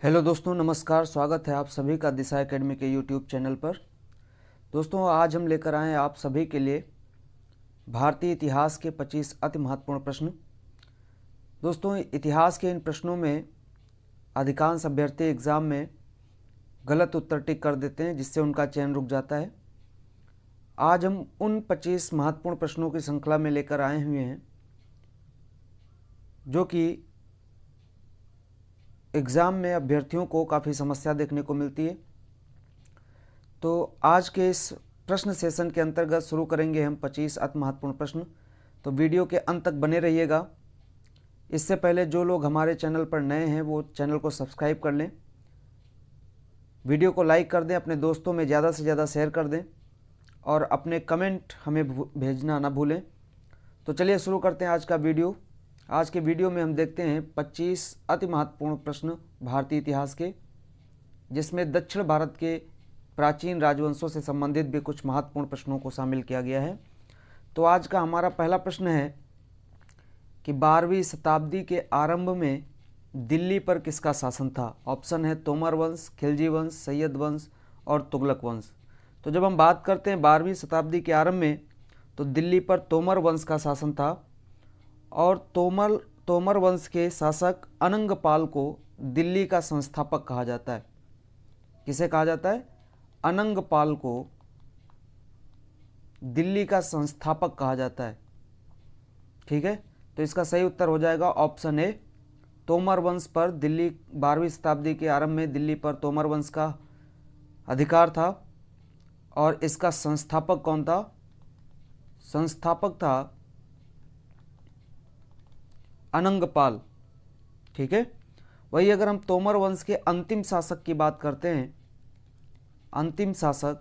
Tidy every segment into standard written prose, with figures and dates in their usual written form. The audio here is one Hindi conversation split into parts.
हेलो दोस्तों, नमस्कार। स्वागत है आप सभी का दिशा एकेडमी के यूट्यूब चैनल पर। दोस्तों, आज हम लेकर आए हैं आप सभी के लिए भारतीय इतिहास के 25 अति महत्वपूर्ण प्रश्न। दोस्तों, इतिहास के इन प्रश्नों में अधिकांश अभ्यर्थी एग्ज़ाम में गलत उत्तर टिक कर देते हैं, जिससे उनका चयन रुक जाता है। आज हम उन 25 महत्वपूर्ण प्रश्नों की श्रृंखला में लेकर आए हुए हैं जो कि एग्ज़ाम में अभ्यर्थियों को काफ़ी समस्या देखने को मिलती है। तो आज के इस प्रश्न सेशन के अंतर्गत शुरू करेंगे हम 25 अति महत्वपूर्ण प्रश्न। तो वीडियो के अंत तक बने रहिएगा। इससे पहले जो लोग हमारे चैनल पर नए हैं वो चैनल को सब्सक्राइब कर लें, वीडियो को लाइक कर दें, अपने दोस्तों में ज़्यादा से ज़्यादा शेयर कर दें और अपने कमेंट हमें भेजना ना भूलें। तो चलिए शुरू करते हैं आज का वीडियो। आज के वीडियो में हम देखते हैं 25 अति महत्वपूर्ण प्रश्न भारतीय इतिहास के, जिसमें दक्षिण भारत के प्राचीन राजवंशों से संबंधित भी कुछ महत्वपूर्ण प्रश्नों को शामिल किया गया है। तो आज का हमारा पहला प्रश्न है कि 12वीं शताब्दी के आरंभ में दिल्ली पर किसका शासन था। ऑप्शन है तोमर वंश, खिलजी वंश, सैयद वंश और तुगलक वंश। तो जब हम बात करते हैं 12वीं शताब्दी के आरंभ में, तो दिल्ली पर तोमर वंश का शासन था और तोमर वंश के शासक अनंगपाल को दिल्ली का संस्थापक कहा जाता है। किसे कहा जाता है? अनंगपाल को दिल्ली का संस्थापक कहा जाता है। ठीक है, तो इसका सही उत्तर हो जाएगा ऑप्शन ए। तोमर वंश पर दिल्ली 12वीं शताब्दी के आरंभ में दिल्ली पर तोमर वंश का अधिकार था और इसका संस्थापक कौन था? संस्थापक था अनंगपाल। ठीक है, वही अगर हम तोमर वंश के अंतिम शासक की बात करते हैं, अंतिम शासक,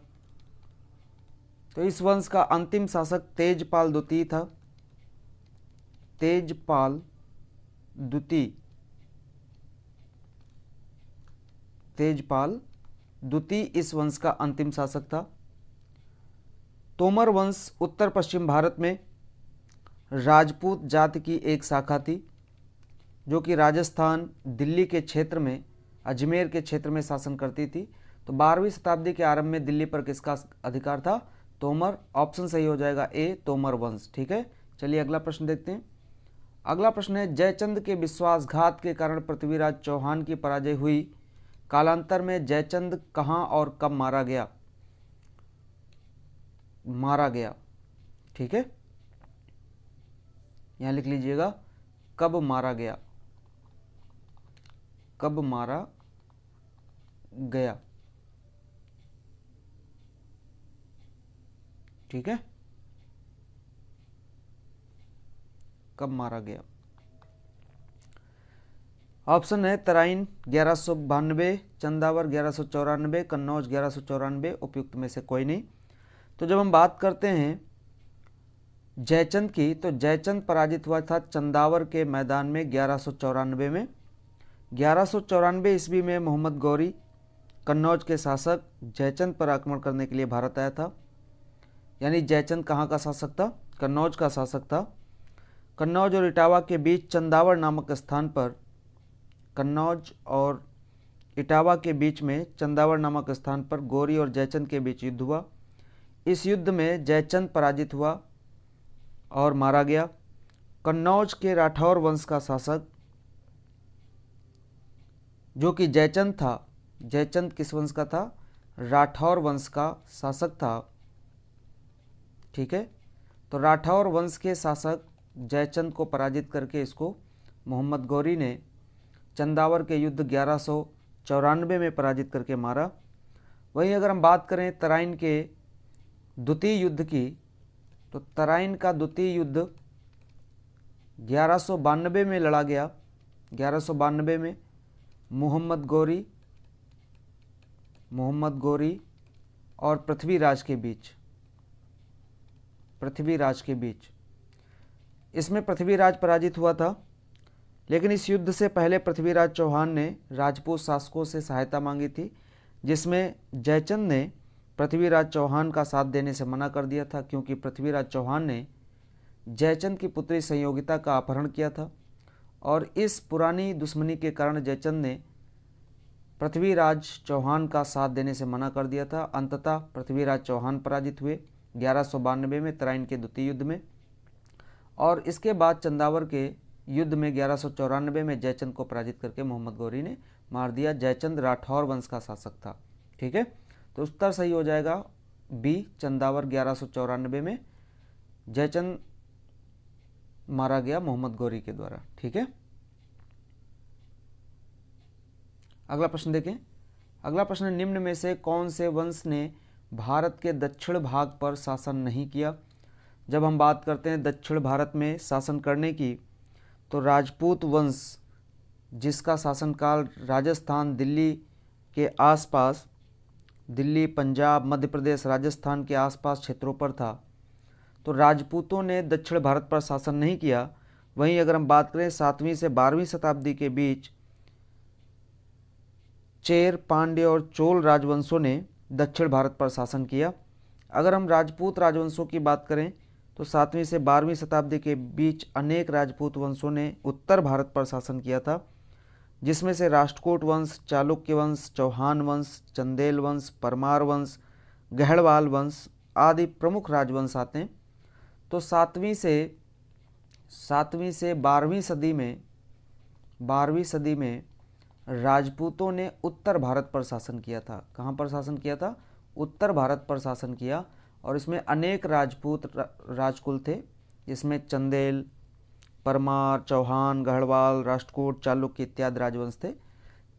तो इस वंश का अंतिम शासक तेजपाल द्वितीय था। तेजपाल द्वितीय, तेजपाल द्वितीय इस वंश का अंतिम शासक था। तोमर वंश उत्तर पश्चिम भारत में राजपूत जाति की एक शाखा थी, जो कि राजस्थान, दिल्ली के क्षेत्र में, अजमेर के क्षेत्र में शासन करती थी। तो 12वीं शताब्दी के आरंभ में दिल्ली पर किसका अधिकार था? तोमर। ऑप्शन सही हो जाएगा ए, तोमर वंश। ठीक है, चलिए अगला प्रश्न देखते हैं। अगला प्रश्न है, जयचंद के विश्वासघात के कारण पृथ्वीराज चौहान की पराजय हुई। कालांतर में जयचंद कहाँ और कब मारा गया? ठीक है, यहां लिख लीजिएगा, कब मारा गया, कब मारा गया। ठीक है, कब मारा गया। ऑप्शन है तराइन 1192, चंदावर 1194, कन्नौज 1194, उपयुक्त में से कोई नहीं। तो जब हम बात करते हैं जयचंद की, तो जयचंद पराजित हुआ था चंदावर के मैदान में 1194 में। 1194 ईस्वी में मोहम्मद गौरी, कन्नौज के शासक, जयचंद पर आक्रमण करने के लिए भारत आया था। यानी जयचंद कहाँ का शासक था? कन्नौज का शासक था। कन्नौज और इटावा के बीच चंदावर नामक स्थान पर, कन्नौज और इटावा के बीच में चंदावर नामक स्थान पर गौरी और जयचंद के बीच युद्ध हुआ। इस युद्ध में जयचंद पराजित हुआ और मारा गया। कन्नौज के राठौर वंश का शासक, जो कि जयचंद था, जयचंद किस वंश का था? राठौर वंश का शासक था। ठीक है, तो राठौर वंश के शासक जयचंद को पराजित करके इसको मोहम्मद गौरी ने चंदावर के युद्ध 1194 में पराजित करके मारा। वहीं अगर हम बात करें तराइन के द्वितीय युद्ध की, तो तराइन का द्वितीय युद्ध 1192 में लड़ा गया। 1192 में मोहम्मद गौरी और पृथ्वीराज के बीच, इसमें पृथ्वीराज पराजित हुआ था। लेकिन इस युद्ध से पहले पृथ्वीराज चौहान ने राजपूत शासकों से सहायता मांगी थी, जिसमें जयचंद ने पृथ्वीराज चौहान का साथ देने से मना कर दिया था, क्योंकि पृथ्वीराज चौहान ने जयचंद की पुत्री संयोगिता का अपहरण किया था और इस पुरानी दुश्मनी के कारण जयचंद ने पृथ्वीराज चौहान का साथ देने से मना कर दिया था। अंततः पृथ्वीराज चौहान पराजित हुए 1192 में तराइन के द्वितीय युद्ध में। और इसके बाद चंदावर के युद्ध में 1194 में जयचंद को पराजित करके मोहम्मद गौरी ने मार दिया। जयचंद राठौर वंश का शासक था। ठीक है, तो उत्तर सही हो जाएगा बी, चंदावर 1194 में जयचंद मारा गया मोहम्मद गौरी के द्वारा। ठीक है, अगला प्रश्न देखें। अगला प्रश्न, निम्न में से कौन से वंश ने भारत के दक्षिण भाग पर शासन नहीं किया? जब हम बात करते हैं दक्षिण भारत में शासन करने की, तो राजपूत वंश जिसका शासनकाल राजस्थान, दिल्ली के आसपास, दिल्ली, पंजाब, मध्य प्रदेश, राजस्थान के आसपास क्षेत्रों पर था, तो राजपूतों ने दक्षिण भारत पर शासन नहीं किया। वहीं अगर हम बात करें 7वीं से 12वीं शताब्दी के बीच चेर, पांड्य और चोल राजवंशों ने दक्षिण भारत पर शासन किया। अगर हम राजपूत राजवंशों की बात करें तो 7वीं से 12वीं शताब्दी के बीच अनेक राजपूत वंशों ने उत्तर भारत पर शासन किया था, जिसमें से राष्ट्रकूट वंश, चालुक्य वंश, चौहान वंश, चंदेल वंश, परमार वंश, गहड़वाल वंश आदि प्रमुख राजवंश आते हैं। तो 7वीं से 12वीं सदी में राजपूतों ने उत्तर भारत पर शासन किया था। कहाँ पर शासन किया था? उत्तर भारत पर शासन किया। और इसमें अनेक राजपूत राजकुल थे, जिसमें चंदेल, परमार, चौहान, गढ़वाल, राष्ट्रकूट, चालुक्य इत्यादि राजवंश थे।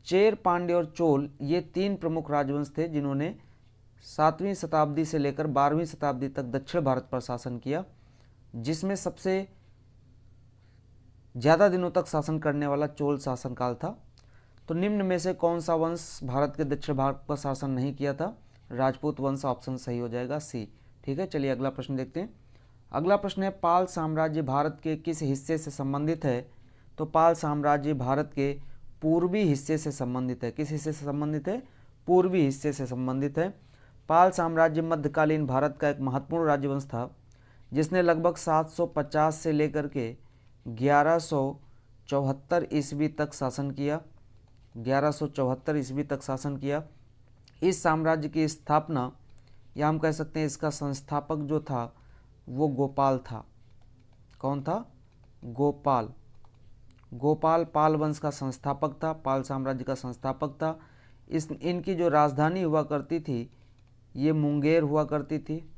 चेर, पांड्य और चोल ये 3 प्रमुख राजवंश थे जिन्होंने 7वीं शताब्दी से लेकर 12वीं शताब्दी तक दक्षिण भारत पर शासन किया, जिसमें सबसे ज़्यादा दिनों तक शासन करने वाला चोल शासनकाल था। तो निम्न में से कौन सा वंश भारत के दक्षिण भाग पर शासन नहीं किया था? राजपूत वंश, ऑप्शन सही हो जाएगा सी। ठीक है, चलिए अगला प्रश्न देखते हैं। अगला प्रश्न है, पाल साम्राज्य भारत के किस हिस्से से संबंधित है? तो पाल साम्राज्य भारत के पूर्वी हिस्से से संबंधित है। किस हिस्से से संबंधित है? पूर्वी हिस्से से संबंधित है। पाल साम्राज्य मध्यकालीन भारत का एक महत्वपूर्ण राजवंश था, जिसने लगभग 750 से लेकर के 1174 ईस्वी तक शासन किया। 1174 ईस्वी तक शासन किया। इस साम्राज्य की स्थापना, या हम कह सकते हैं इसका संस्थापक जो था वो गोपाल था। कौन था? गोपाल। गोपाल पाल वंश का संस्थापक था, पाल साम्राज्य का संस्थापक था। इनकी जो राजधानी हुआ करती थी ये मुंगेर हुआ करती थी,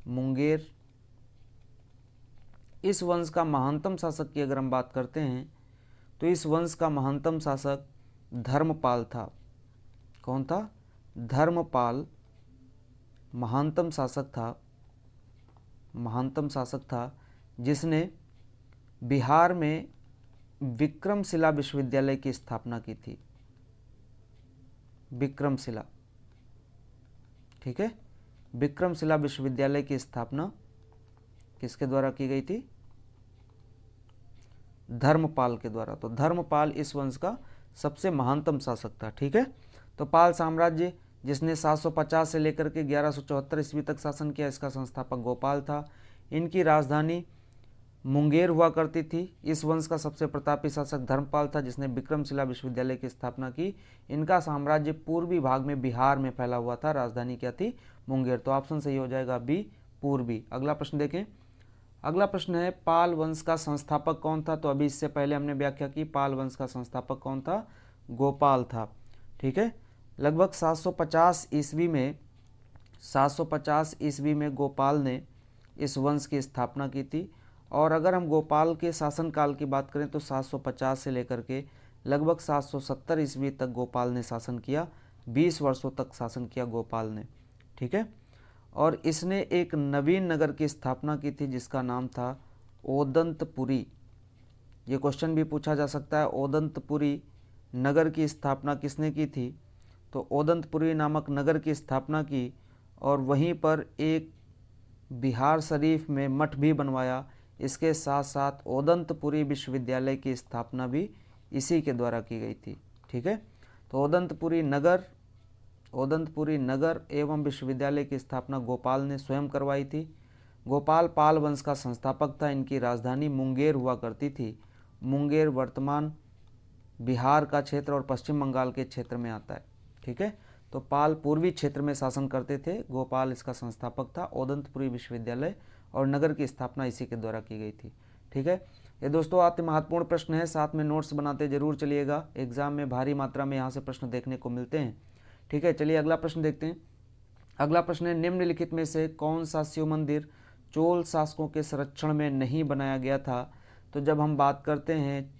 मुंगेर। इस वंश का महानतम शासक की अगर हम बात करते हैं तो इस वंश का महानतम शासक धर्मपाल था। कौन था? धर्मपाल महानतम शासक था, जिसने बिहार में विक्रमशिला विश्वविद्यालय की स्थापना की थी। विक्रमशिला, ठीक है, विक्रमशिला विश्वविद्यालय की स्थापना किसके द्वारा की गई थी? धर्मपाल के द्वारा। तो धर्मपाल इस वंश का सबसे महानतम शासक था। ठीक है, तो पाल साम्राज्य जिसने 750 से लेकर के 1174 ईस्वी तक शासन किया, इसका संस्थापक गोपाल था। इनकी राजधानी मुंगेर हुआ करती थी। इस वंश का सबसे प्रतापी शासक धर्मपाल था, जिसने विक्रमशिला विश्वविद्यालय की स्थापना की। इनका साम्राज्य पूर्वी भाग में बिहार में फैला हुआ था। राजधानी क्या थी? मुंगेर। तो ऑप्शन सही हो जाएगा बी, पूर्वी। अगला प्रश्न देखें। अगला प्रश्न है, पाल वंश का संस्थापक कौन था? तो अभी इससे पहले हमने व्याख्या की, पाल वंश का संस्थापक कौन था? गोपाल था। ठीक है, लगभग 750 ईस्वी में गोपाल ने इस वंश की स्थापना की थी। और अगर हम गोपाल के शासनकाल की बात करें तो 750 से लेकर के लगभग 770 ईस्वी तक गोपाल ने शासन किया। 20 वर्षों तक शासन किया गोपाल ने। ठीक है, और इसने एक नवीन नगर की स्थापना की थी जिसका नाम था ओदंतपुरी। ये क्वेश्चन भी पूछा जा सकता है, ओदंतपुरी नगर की स्थापना किसने की थी? तो ओदंतपुरी नामक नगर की स्थापना की, और वहीं पर एक बिहार शरीफ में मठ भी बनवाया। इसके साथ साथ ओदंतपुरी विश्वविद्यालय की स्थापना भी इसी के द्वारा की गई थी। ठीक है, तो ओदंतपुरी नगर एवं विश्वविद्यालय की स्थापना गोपाल ने स्वयं करवाई थी। गोपाल पाल वंश का संस्थापक था। इनकी राजधानी मुंगेर हुआ करती थी। मुंगेर वर्तमान बिहार का क्षेत्र और पश्चिम बंगाल के क्षेत्र में आता है। ठीक है, तो पाल पूर्वी क्षेत्र में शासन करते थे, गोपाल इसका संस्थापक था। ओदंतपुरी विश्वविद्यालय और नगर की स्थापना इसी के द्वारा की गई थी। ठीक है, ये दोस्तों अति महत्वपूर्ण प्रश्न है, साथ में नोट्स बनाते जरूर चलिएगा, एग्जाम में भारी मात्रा में यहाँ से प्रश्न देखने को मिलते हैं। ठीक है, चलिए अगला प्रश्न देखते हैं। अगला प्रश्न है, निम्नलिखित में से कौन सा शिव मंदिर चोल शासकों के संरक्षण में नहीं बनाया गया था? तो जब हम बात करते हैं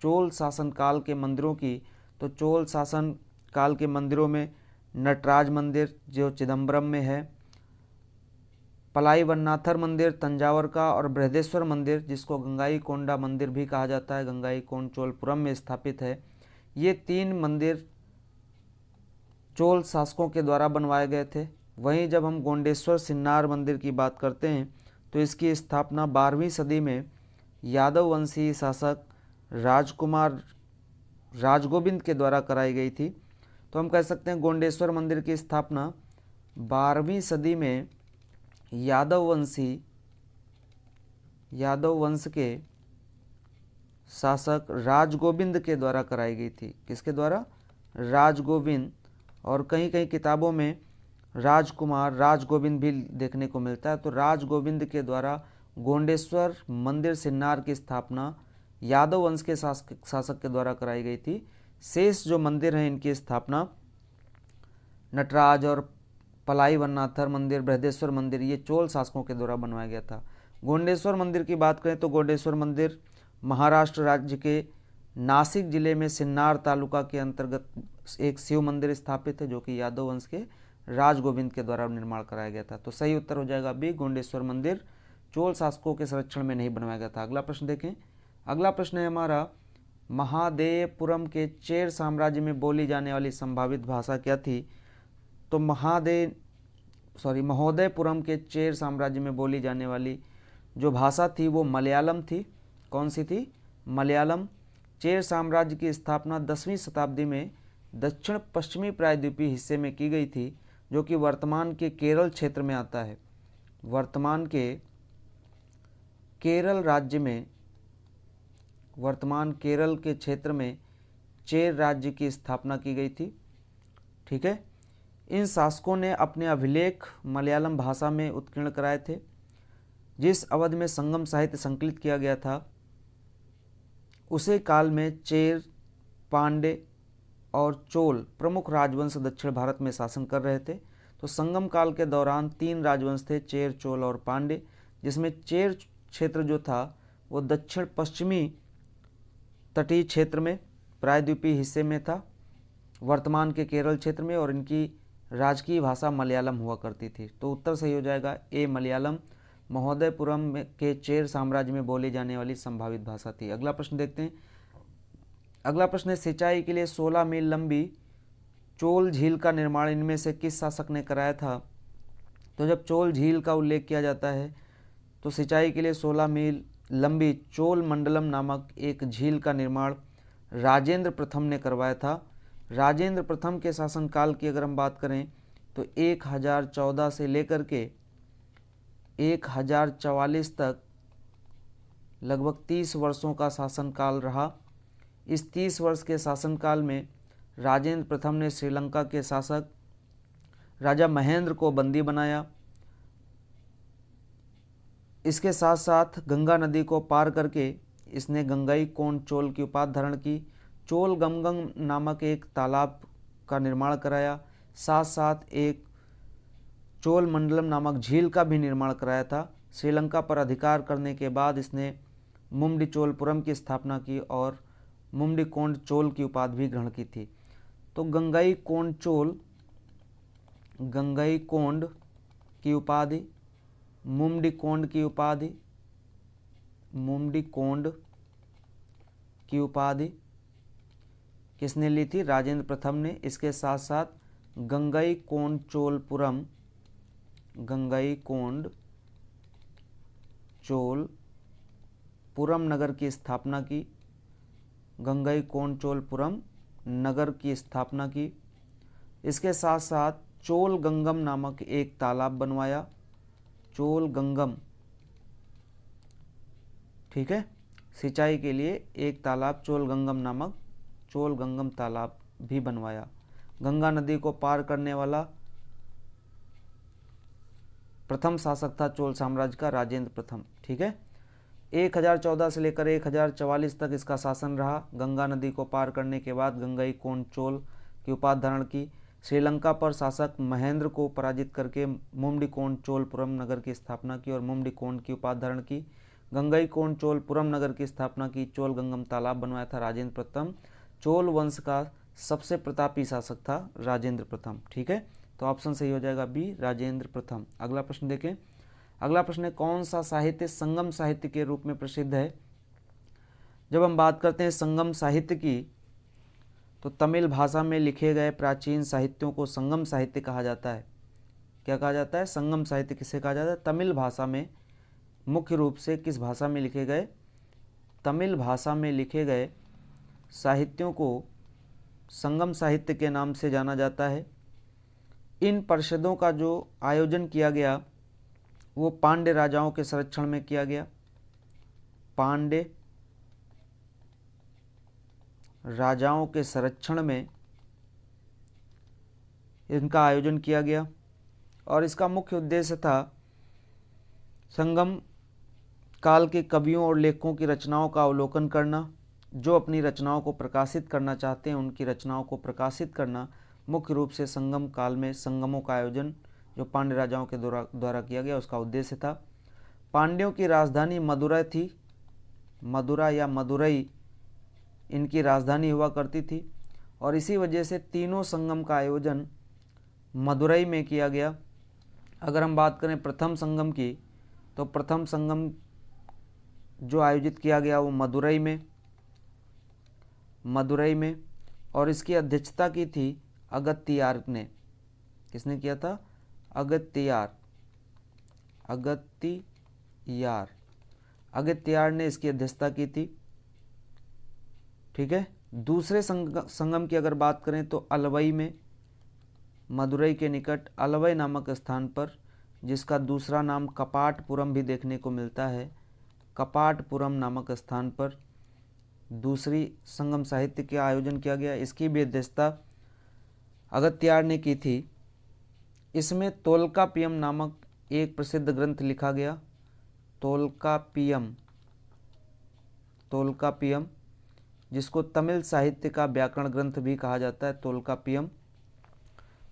चोल शासन काल के मंदिरों की, तो चोल शासन काल के मंदिरों में नटराज मंदिर जो चिदम्बरम में है, पलाईवन्नाथर मंदिर तंजावर का, और बृहदेश्वर मंदिर जिसको गंगाईकोंडा मंदिर भी कहा जाता है, गंगाईकोंड चोलपुरम में स्थापित है। ये 3 मंदिर चोल शासकों के द्वारा बनवाए गए थे। वहीं जब हम गोंडेश्वर सिन्नार मंदिर की बात करते हैं तो इसकी स्थापना 12वीं सदी में यादव वंशी शासक राजकुमार राजगोविंद के द्वारा कराई गई थी। तो हम कह सकते हैं गोंडेश्वर मंदिर की स्थापना 12वीं सदी में यादव वंश के शासक राजगोविंद के द्वारा कराई गई थी। किसके द्वारा? राजगोविंद। और कहीं कहीं किताबों में राजकुमार राजगोविंद भी देखने को मिलता है। तो राजगोविंद के द्वारा गोंडेश्वर मंदिर सिन्नार की स्थापना यादव वंश के शासक के द्वारा कराई गई थी। शेष जो मंदिर हैं इनकी स्थापना नटराज और पलाईवन्नाथर मंदिर, बृहदेश्वर मंदिर, ये चोल शासकों के द्वारा बनवाया गया था। गोंडेश्वर मंदिर की बात करें तो गोंडेश्वर मंदिर महाराष्ट्र राज्य के नासिक जिले में सिन्नार तालुका के अंतर्गत एक शिव मंदिर स्थापित है, जो कि यादव वंश के राजगोविंद के द्वारा निर्माण कराया गया था। तो सही उत्तर हो जाएगा बी, गोंडेश्वर मंदिर चोल शासकों के संरक्षण में नहीं बनवाया गया था। अगला प्रश्न देखें। अगला प्रश्न है हमारा, महादेवपुरम के चेर साम्राज्य में बोली जाने वाली संभावित भाषा क्या थी? तो महोदयपुरम के चेर साम्राज्य में बोली जाने वाली जो भाषा थी वो मलयालम थी। कौन सी थी? मलयालम। चेर साम्राज्य की स्थापना 10वीं शताब्दी में दक्षिण पश्चिमी प्रायद्वीपीय हिस्से में की गई थी, जो कि वर्तमान के केरल क्षेत्र में आता है। वर्तमान केरल के क्षेत्र में चेर राज्य की स्थापना की गई थी। ठीक है, इन शासकों ने अपने अभिलेख मलयालम भाषा में उत्कीर्ण कराए थे। जिस अवधि में संगम साहित्य संकलित किया गया था उसे काल में चेर, पांडे और चोल प्रमुख राजवंश दक्षिण भारत में शासन कर रहे थे। तो संगम काल के दौरान 3 राजवंश थे, चेर, चोल और पांडे, जिसमें चेर क्षेत्र जो था वो दक्षिण पश्चिमी तटीय क्षेत्र में प्रायद्वीपीय हिस्से में था, वर्तमान के केरल क्षेत्र में, और इनकी राजकीय भाषा मलयालम हुआ करती थी। तो उत्तर सही हो जाएगा ए, मलयालम महोदयपुरम के चेर साम्राज्य में बोली जाने वाली संभावित भाषा थी। अगला प्रश्न देखते हैं। अगला प्रश्न है, सिंचाई के लिए 16 मील लंबी चोल झील का निर्माण इनमें से किस शासक ने कराया था? तो जब चोल झील का उल्लेख किया जाता है तो सिंचाई के लिए 16 मील लंबी चोल मंडलम नामक एक झील का निर्माण राजेंद्र प्रथम ने करवाया था। राजेंद्र प्रथम के शासनकाल की अगर हम बात करें तो 1014 से लेकर के 1044 तक लगभग 30 वर्षों का शासनकाल रहा। इस 30 वर्ष के शासनकाल में राजेंद्र प्रथम ने श्रीलंका के शासक राजा महेंद्र को बंदी बनाया। इसके साथ साथ गंगा नदी को पार करके इसने गंगाईकोंड चोल की उपाधि धारण की। चोल गमगम नामक एक तालाब का निर्माण कराया, साथ साथ एक चोल मंडलम नामक झील का भी निर्माण कराया था। श्रीलंका पर अधिकार करने के बाद इसने मुम्डी चोलपुरम की स्थापना की और मुम्डीकोंड चोल की उपाधि भी ग्रहण की थी। तो गंगाईकोंड की उपाधि, मुम्डीकोंड की उपाधि किसने ली थी? राजेंद्र प्रथम ने। इसके साथ साथ गंगाईकोंड चोलपुरम नगर की स्थापना की। गंगाईकोंड चोलपुरम नगर की स्थापना की। इसके साथ साथ चोल गंगम नामक एक तालाब बनवाया, चोल गंगम, ठीक है, सिंचाई के लिए एक तालाब चोल गंगम नामक चोल गंगम तालाब भी बनवाया। गंगा नदी को पार करने वाला प्रथम शासक था चोल साम्राज्य का राजेंद्र प्रथम। ठीक है, 1014 से लेकर 1044 तक इसका शासन रहा। गंगा नदी को पार करने के बाद गंगईकोंड चोल की उपाधि धारण की। श्रीलंका पर शासक महेंद्र को पराजित करके मुमडिकोंड चोलपुरम नगर की स्थापना की और मुमडिकोंड की उपाधि धारण की। गंगईकोंड चोलपुरम नगर की स्थापना की। चोल गंगम तालाब बनवाया था राजेंद्र प्रथम। चोल वंश का सबसे प्रतापी शासक था राजेंद्र प्रथम। ठीक है, तो ऑप्शन सही हो जाएगा बी, राजेंद्र प्रथम। अगला प्रश्न देखें। अगला प्रश्न है, कौन सा साहित्य संगम साहित्य के रूप में प्रसिद्ध है? जब हम बात करते हैं संगम साहित्य की, तो तमिल भाषा में लिखे गए प्राचीन साहित्यों को संगम साहित्य कहा जाता है। क्या कहा जाता है? संगम साहित्य किसे कहा जाता है? तमिल भाषा में, मुख्य रूप से किस भाषा में लिखे गए? तमिल भाषा में लिखे गए साहित्यों को संगम साहित्य के नाम से जाना जाता है। इन परिषदों का जो आयोजन किया गया वो पांड्य राजाओं के संरक्षण में किया गया। पांड्य राजाओं के संरक्षण में इनका आयोजन किया गया और इसका मुख्य उद्देश्य था संगम काल के कवियों और लेखकों की रचनाओं का अवलोकन करना। जो अपनी रचनाओं को प्रकाशित करना चाहते हैं उनकी रचनाओं को प्रकाशित करना। मुख्य रूप से संगम काल में संगमों का आयोजन जो पांड्य राजाओं के द्वारा किया गया उसका उद्देश्य था। पांड्यों की राजधानी मदुरै थी। मदुरा या मदुरई इनकी राजधानी हुआ करती थी और इसी वजह से तीनों संगम का आयोजन मदुरई में किया गया। अगर हम बात करें प्रथम संगम की, तो प्रथम संगम जो आयोजित किया गया वो मदुरई में और इसकी अध्यक्षता की थी अगत्तियार ने। किसने किया था? अगत्तियार ने इसकी अध्यक्षता की थी। ठीक है, दूसरे संगम की अगर बात करें तो अलवई में, मदुरई के निकट अलवई नामक स्थान पर, जिसका दूसरा नाम कपाटपुरम भी देखने को मिलता है। कपाटपुरम नामक स्थान पर दूसरी संगम साहित्य का आयोजन किया गया। इसकी भी अध्यक्षता अगत्तियार ने की थी। इसमें तोल्कापियम नामक एक प्रसिद्ध ग्रंथ लिखा गया। तोल्कापियम जिसको तमिल साहित्य का व्याकरण ग्रंथ भी कहा जाता है, तोल्कापियम।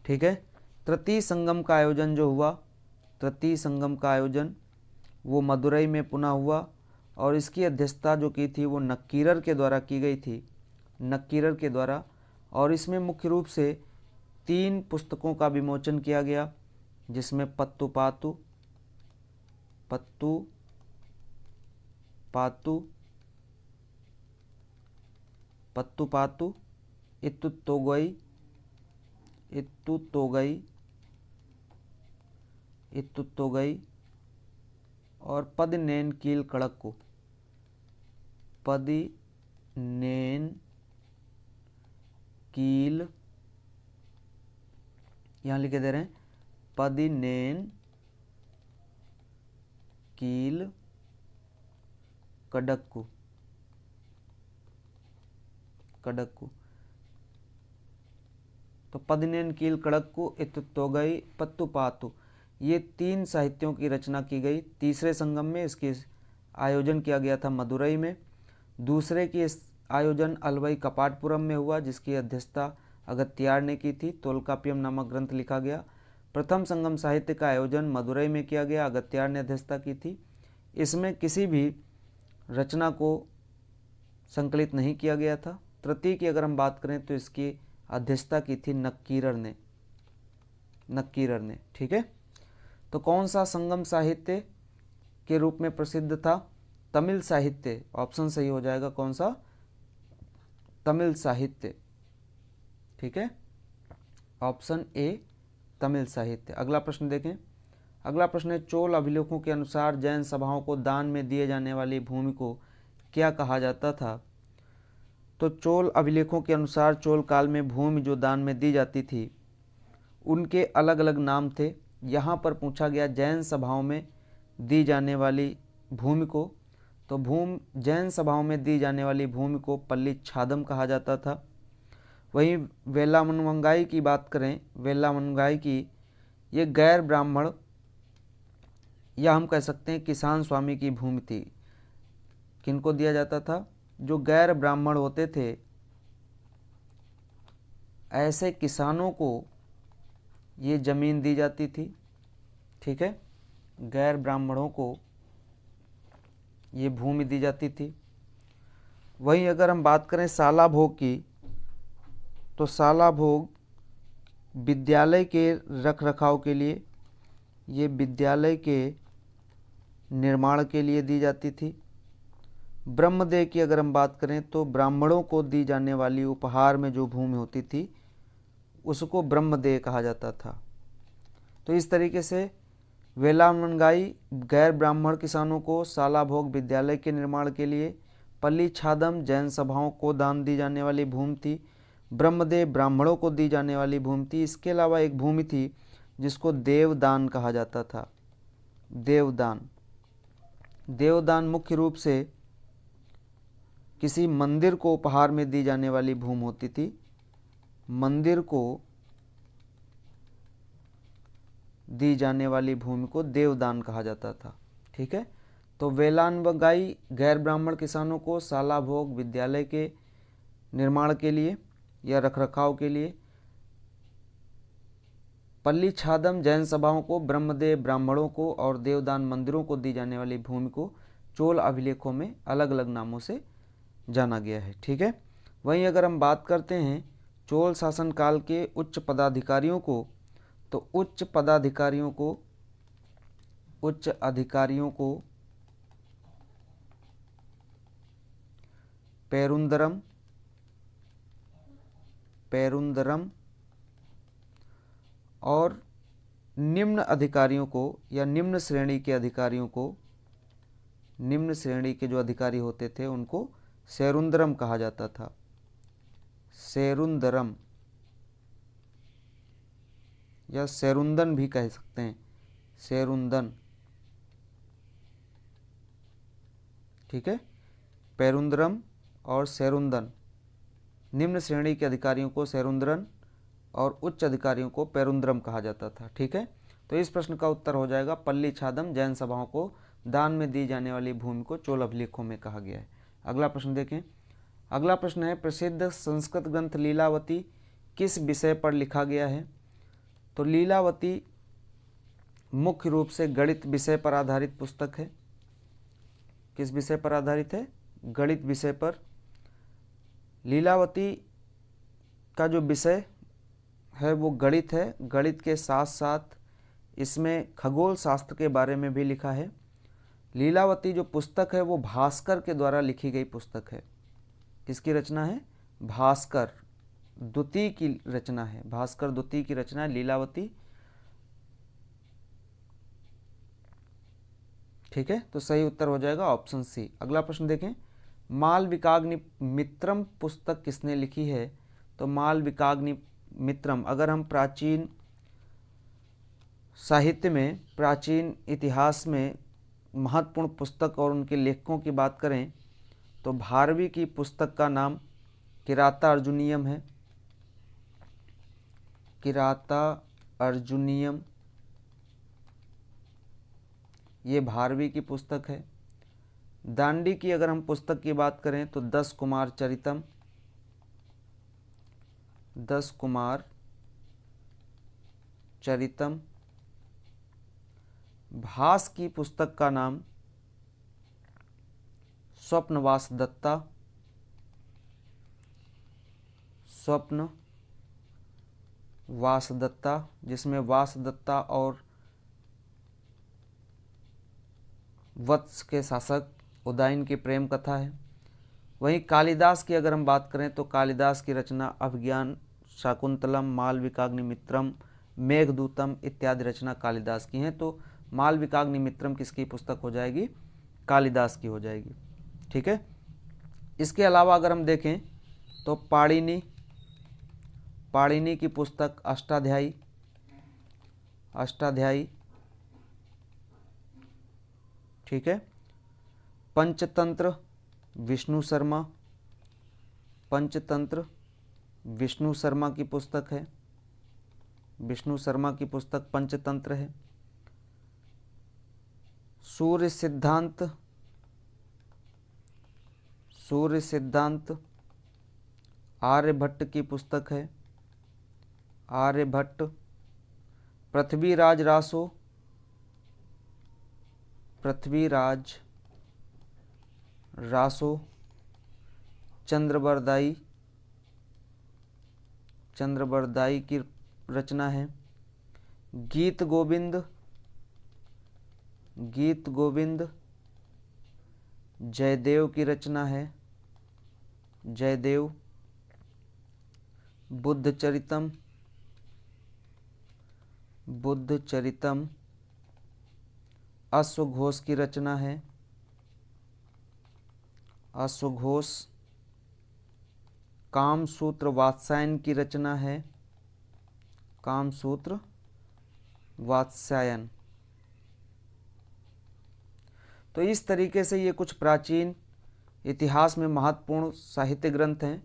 ठीक है, तृतीय संगम का आयोजन जो हुआ, तृतीय संगम का आयोजन वो मदुरई में पुनः हुआ और इसकी अध्यक्षता जो की थी वो नक्कीरर के द्वारा की गई थी, नक्कीरर के द्वारा। और इसमें मुख्य रूप से 3 पुस्तकों का विमोचन किया गया, जिसमें पत्तुपातु, इत्तुत्तोगई और पदिनेन कील कड़क्कु। यहाँ लिखे दे रहे हैं पदिनेन कील कडक्कु। तो पदिनेन कील कड़क्कु, इत्तुत्तोगई, पत्तुपातु, ये 3 साहित्यों की रचना की गई तीसरे संगम में। इसके आयोजन किया गया था मदुरई में। दूसरे की आयोजन अलवई कपाटपुरम में हुआ, जिसकी अध्यक्षता अगत्तियार ने की थी। तोल्कापियम नामक ग्रंथ लिखा गया। प्रथम संगम साहित्य का आयोजन मदुरई में किया गया, अगत्तियार ने अध्यक्षता की थी। इसमें किसी भी रचना को संकलित नहीं किया गया था। तृतीय की अगर हम बात करें तो इसकी अध्यक्षता की थी नक्कीरर ने। ठीक है, तो कौन सा संगम साहित्य के रूप में प्रसिद्ध था? तमिल साहित्य। ऑप्शन सही हो जाएगा कौन सा? तमिल साहित्य। ठीक है, ऑप्शन ए तमिल साहित्य। अगला प्रश्न देखें। अगला प्रश्न है, चोल अभिलेखों के अनुसार जैन सभाओं को दान में दिए जाने वाली भूमि को क्या कहा जाता था? तो चोल अभिलेखों के अनुसार चोल काल में भूमि जो दान में दी जाती थी उनके अलग अलग नाम थे। यहाँ पर पूछा गया जैन सभाओं में दी जाने वाली भूमि को, तो जैन सभाओं में दी जाने वाली भूमि को पल्ली छादम कहा जाता था। वहीं वेलामनवंगाई की बात करें, वेलामनवंगाई की, ये गैर ब्राह्मण या हम कह सकते हैं किसान स्वामी की भूमि थी। किनको दिया जाता था? जो गैर ब्राह्मण होते थे, ऐसे किसानों को ये जमीन दी जाती थी। ठीक है, गैर ब्राह्मणों को ये भूमि दी जाती थी। वहीं अगर हम बात करें शाला भोग की, तो शाला भोग विद्यालय के रख रखाव के लिए, ये विद्यालय के निर्माण के लिए दी जाती थी। ब्रह्मदेव की अगर हम बात करें तो ब्राह्मणों को दी जाने वाली उपहार में जो भूमि होती थी उसको ब्रह्मदेव कहा जाता था। तो इस तरीके से वेलामनगाई गैर ब्राह्मण किसानों को शाला भोग विद्यालय के निर्माण के लिए, पल्ली छादम जैन सभाओं को दान दी जाने वाली भूमि थी, ब्रह्मदेव ब्राह्मणों को दी जाने वाली भूमि थी। इसके अलावा एक भूमि थी जिसको देवदान कहा जाता था। देवदान, देवदान मुख्य रूप से किसी मंदिर को उपहार में दी जाने वाली भूमि होती थी। मंदिर को दी जाने वाली भूमि को देवदान कहा जाता था। ठीक है, तो वेलामनगाई गैर ब्राह्मण किसानों को शाला भोग विद्यालय के निर्माण के लिए या रखरखाव के लिए, पल्ली छादम जैन सभाओं को, ब्रह्मदेव ब्राह्मणों को और देवदान मंदिरों को दी जाने वाली भूमि को चोल अभिलेखों में अलग अलग नामों से जाना गया है। ठीक है, वहीं अगर हम बात करते हैं चोल शासनकाल के उच्च पदाधिकारियों को, तो उच्च अधिकारियों को पेरुंदरम और निम्न अधिकारियों को या निम्न श्रेणी के अधिकारियों को, निम्न श्रेणी के जो अधिकारी होते थे उनको सेरुंदरम कहा जाता था। सेरुंदरम या सेरुंदन भी कह सकते हैं, सेरुंदन। ठीक है, पेरुंदरम और सेरुंदन, निम्न श्रेणी के अधिकारियों को सेरुंदरन और उच्च अधिकारियों को पेरुंदरम कहा जाता था। ठीक है, तो इस प्रश्न का उत्तर हो जाएगा पल्ली छादम जैन सभाओं को दान में दी जाने वाली भूमि को चोल अभिलेखों में कहा गया है। अगला प्रश्न देखें। अगला प्रश्न है प्रसिद्ध संस्कृत ग्रंथ लीलावती किस विषय पर लिखा गया है? तो लीलावती मुख्य रूप से गणित विषय पर आधारित पुस्तक है। किस विषय पर आधारित है? गणित विषय पर। लीलावती का जो विषय है वो गणित है। गणित के साथ साथ इसमें खगोल शास्त्र के बारे में भी लिखा है। लीलावती जो पुस्तक है वो भास्कर के द्वारा लिखी गई पुस्तक है। किसकी रचना है? भास्कर द्वितीय की रचना है। भास्कर द्वितीय की रचना है लीलावती। ठीक है, तो सही उत्तर हो जाएगा ऑप्शन सी। अगला प्रश्न देखें। मालविकाग्निमित्रम पुस्तक किसने लिखी है? तो मालविकाग्निमित्रम, अगर हम प्राचीन साहित्य में, प्राचीन इतिहास में महत्वपूर्ण पुस्तक और उनके लेखकों की बात करें तो भारवी की पुस्तक का नाम किराता अर्जुनियम है। किराता अर्जुनियम ये भारवी की पुस्तक है। दांडी की अगर हम पुस्तक की बात करें तो 10 कुमार चरितम, 10 कुमार चरितम। भास की पुस्तक का नाम स्वप्नवास दत्ता, स्वप्न वासदत्ता, जिसमें वासदत्ता और वत्स के शासक उदयन की प्रेम कथा है। वहीं कालिदास की अगर हम बात करें तो कालिदास की रचना अभिज्ञान, शाकुंतलम, मालविकाग्निमित्रम, मेघदूतम इत्यादि रचना कालिदास की हैं। तो मालविकाग्निमित्रम किसकी पुस्तक हो जाएगी? कालिदास की हो जाएगी। ठीक है, इसके अलावा अगर हम देखें तो पाणिनि की पुस्तक अष्टाध्यायी, ठीक है। पंचतंत्र विष्णु शर्मा, पंचतंत्र विष्णु शर्मा की पुस्तक है, विष्णु शर्मा की पुस्तक पंचतंत्र है। सूर्य सिद्धांत, सूर्य सिद्धांत आर्यभट्ट की पुस्तक है, आर्यभट्ट। पृथ्वीराज रासो, पृथ्वीराज रासो चंद्रबरदाई, चंद्रबरदाई की रचना है। गीत गोविंद, गीत गोविंद जयदेव की रचना है, जयदेव। बुद्ध चरितम, बुद्ध चरितम अश्वघोष की रचना है, अश्वघोष। कामसूत्र वात्स्यायन की रचना है, कामसूत्र वात्स्यायन। तो इस तरीके से ये कुछ प्राचीन इतिहास में महत्वपूर्ण साहित्य ग्रंथ हैं,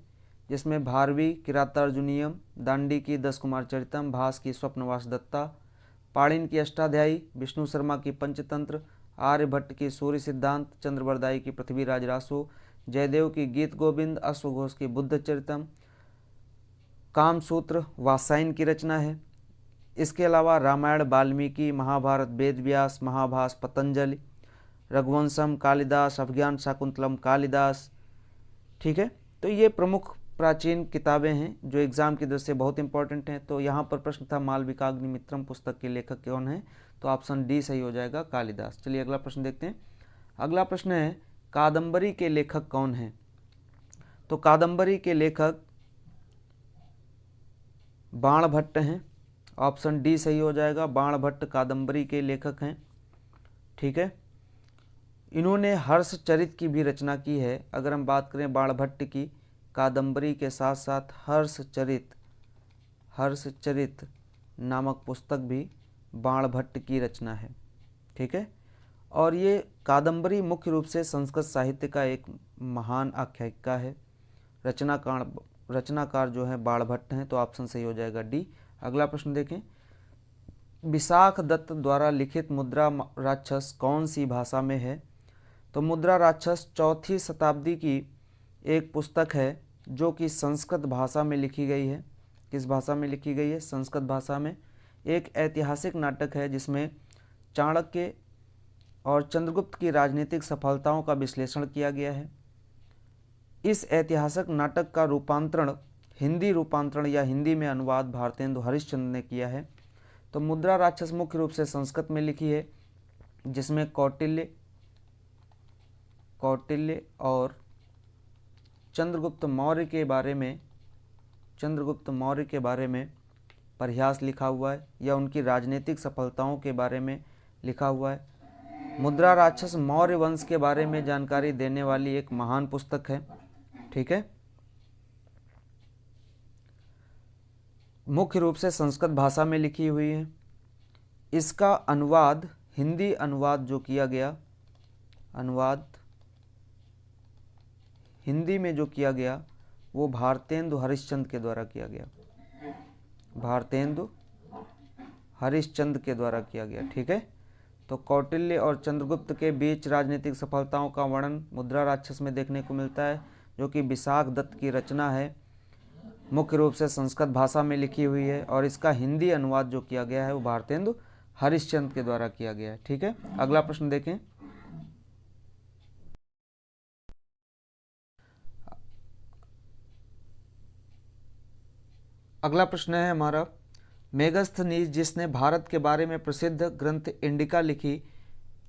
जिसमें भारवी किरातार्जुनीयम, दांडी की 10 कुमार चरितम, भास की स्वप्नवास दत्ता, पाणिन की अष्टाध्यायी, विष्णु शर्मा की पंचतंत्र, आर्यभट्ट की सूर्य सिद्धांत, चंद्रबरदाई की पृथ्वीराज रासो, जयदेव की गीत गोविंद, अश्वघोष की बुद्ध चरितम, कामसूत्र वात्स्यायन की रचना है। इसके अलावा रामायण वाल्मीकि, महाभारत वेदव्यास, महाभास पतंजलि, रघुवंशम कालिदास, अभिज्ञान शाकुंतलम कालिदास। ठीक है, तो ये प्रमुख प्राचीन किताबें हैं जो एग्जाम की दृष्टि से बहुत इंपॉर्टेंट हैं। तो यहाँ पर प्रश्न था मालविकाग्निमित्रम पुस्तक के लेखक कौन है, तो ऑप्शन डी सही हो जाएगा, कालिदास। चलिए अगला प्रश्न देखते हैं। अगला प्रश्न है कादंबरी के लेखक कौन है। तो कादंबरी के लेखक बाणभट्ट हैं, ऑप्शन डी सही हो जाएगा, बाणभट्ट कादंबरी के लेखक हैं। ठीक है, इन्होंने हर्षचरित की भी रचना की है। अगर हम बात करें बाणभट्ट की, कादंबरी के साथ साथ हर्षचरित, हर्षचरित नामक पुस्तक भी बाणभट्ट की रचना है। ठीक है, और ये कादंबरी मुख्य रूप से संस्कृत साहित्य का एक महान आख्यायिका है। रचनाकार जो है बाणभट्ट हैं, तो ऑप्शन सही हो जाएगा डी। अगला प्रश्न देखें। विशाख दत्त द्वारा लिखित मुद्रा राक्षस कौन सी भाषा में है। तो मुद्रा राक्षस 4वीं शताब्दी की एक पुस्तक है जो कि संस्कृत भाषा में लिखी गई है। किस भाषा में लिखी गई है, संस्कृत भाषा में। एक ऐतिहासिक नाटक है जिसमें चाणक्य और चंद्रगुप्त की राजनीतिक सफलताओं का विश्लेषण किया गया है। इस ऐतिहासिक नाटक का रूपांतरण, हिंदी रूपांतरण या हिंदी में अनुवाद भारतेंदु हरिश्चंद्र ने किया है। तो मुद्रा राक्षस मुख्य रूप से संस्कृत में लिखी है, जिसमें कौटिल्य और चंद्रगुप्त मौर्य के बारे में परिहास लिखा हुआ है, या उनकी राजनीतिक सफलताओं के बारे में लिखा हुआ है। मुद्रा राक्षस मौर्य वंश के बारे में जानकारी देने वाली एक महान पुस्तक है। ठीक है, मुख्य रूप से संस्कृत भाषा में लिखी हुई है। इसका अनुवाद, हिंदी अनुवाद जो किया गया, अनुवाद हिंदी में जो किया गया वो भारतेंदु हरिश्चंद्र के द्वारा किया गया, भारतेंदु हरिश्चंद्र के द्वारा किया गया। ठीक है, तो कौटिल्य और चंद्रगुप्त के बीच राजनीतिक सफलताओं का वर्णन मुद्रा राक्षस में देखने को मिलता है, जो कि विशाख दत्त की रचना है, मुख्य रूप से संस्कृत भाषा में लिखी हुई है, और इसका हिंदी अनुवाद जो किया गया है वो भारतेंदु हरिश्चंद्र के द्वारा किया गया है। ठीक है, अगला प्रश्न देखें। अगला प्रश्न है हमारा, मेगस्थनीज जिसने भारत के बारे में प्रसिद्ध ग्रंथ इंडिका लिखी,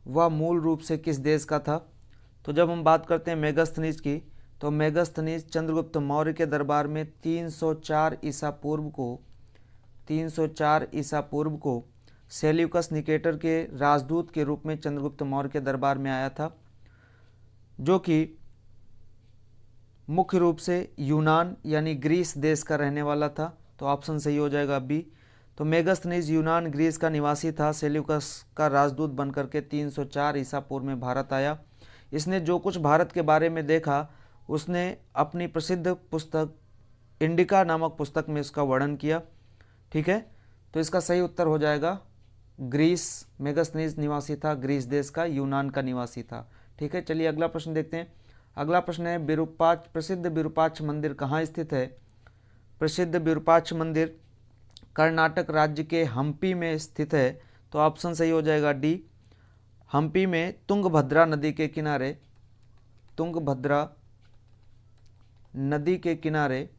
वह मूल रूप से किस देश का था। तो जब हम बात करते हैं मेगस्थनीज की, तो मेगस्थनीज चंद्रगुप्त मौर्य के दरबार में 304 ईसा पूर्व को सेल्यूकस निकेटर के राजदूत के रूप में चंद्रगुप्त मौर्य के दरबार में आया था, जो कि मुख्य रूप से यूनान यानी ग्रीस देश का रहने वाला था। तो ऑप्शन सही हो जाएगा बी। तो मेगस्थनीज यूनान ग्रीस का निवासी था, सेल्यूकस का राजदूत बनकर के 304 ईसा पूर्व में भारत आया। इसने जो कुछ भारत के बारे में देखा, उसने अपनी प्रसिद्ध पुस्तक इंडिका नामक पुस्तक में इसका वर्णन किया। ठीक है, तो इसका सही उत्तर हो जाएगा ग्रीस। मेगास्थनीज निवासी था ग्रीस देश का, यूनान का निवासी था। ठीक है, चलिए अगला प्रश्न देखते हैं। अगला प्रश्न है प्रसिद्ध विरूपाक्ष मंदिर कहाँ स्थित है? प्रसिद्ध विरूपाक्ष मंदिर कर्नाटक राज्य के हम्पी में स्थित है। तो ऑप्शन सही हो जाएगा डी, हम्पी में तुंगभद्रा नदी के किनारे, तुंगभद्रा नदी के किनारे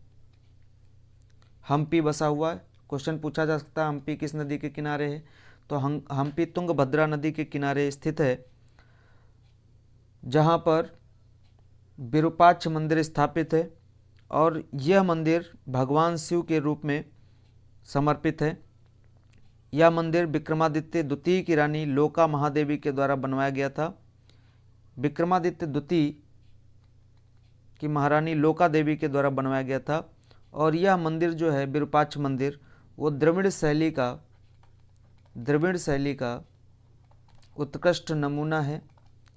हम्पी बसा हुआ है। क्वेश्चन पूछा जा सकता है हम्पी किस नदी के किनारे है, तो हम्पी तुंगभद्रा नदी के किनारे स्थित है, जहाँ पर विरूपाक्ष मंदिर स्थापित है और यह मंदिर भगवान शिव के रूप में समर्पित है। यह मंदिर विक्रमादित्य द्वितीय की रानी लोका महादेवी के द्वारा बनवाया गया था। विक्रमादित्य द्वितीय की महारानी लोका देवी के द्वारा बनवाया गया था और यह मंदिर जो है विरूपाक्ष मंदिर वो द्रविड़ शैली का उत्कृष्ट नमूना है।